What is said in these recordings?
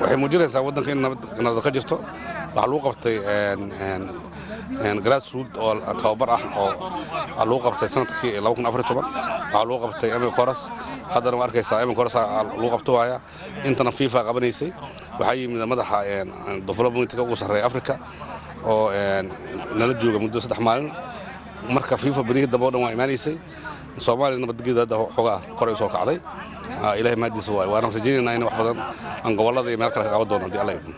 waxay muujinaysaa waddanka in nabad ka jirto waxa lagu qabtay grassroots oo tababar ah oo lagu qabtay sanadkii 2014 waxa lagu qabtay Coras haddana ma arkaysaa Coras lagu qabto waaya intana FIFA qabanaysay waxa yimid madaxa development-ka ugu sarreeya Afrika oo nala jooga muddo 3 maalin marka FIFA bariga dabo dhan waa imaanaysay Soomaaliya nabadgelyada xogaa kor ay soo kacday ilaahay maadiisa waan rajaynaynaa in wax badan aan gobolada iyo meel kale ka qaban doono hadii Alla idmo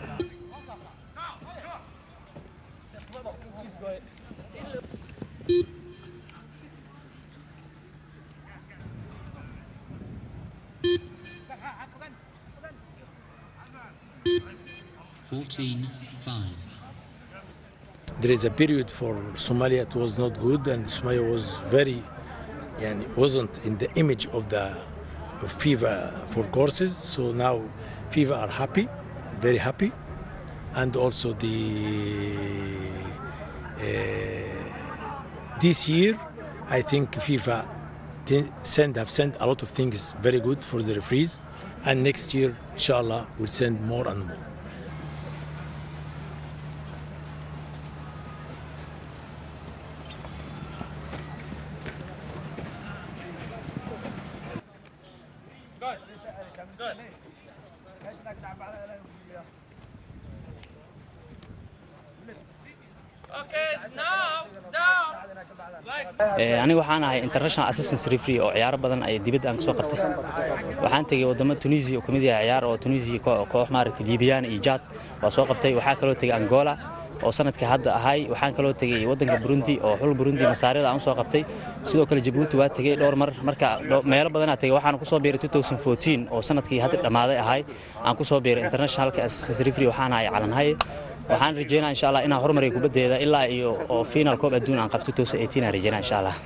14-5. There is a period for Somalia it was not good, and Somalia was very, wasn't in the image of FIFA for courses. So now FIFA are happy, very happy, and also this year I think FIFA have sent a lot of things very good for the referees, and next year inshallah we'll send more and more. aniga waxaan ahay international assistant referee oo ciyaaro badan ay dibadda aan ka soo qabtay waxaan tagay wadamo Tunisia oo kamid ah ciyaar oo Tunisia koox maaragtay Libyaan iyo Chad waa soo qabtay waxaa kaloo tagay Angola oo sanadkii hadda ahay waxaan kaloo tagay wadanka Burundi oo xul Burundi masaarida aan soo qabtay sidoo kale Djibouti waa tagay dhowr marka meelo badan aan tagay waxaan ku soo biiray 2014 oo sanadkii hadda dhamaaday ahay aan ku soo biiray international assistant referee waxaan ahay calanhay waxaan rajeynaa insha Allah inaan horumar ku badeeda ilaa iyo final koob adduun aan qabto 2018 aan rajeynaa insha Allah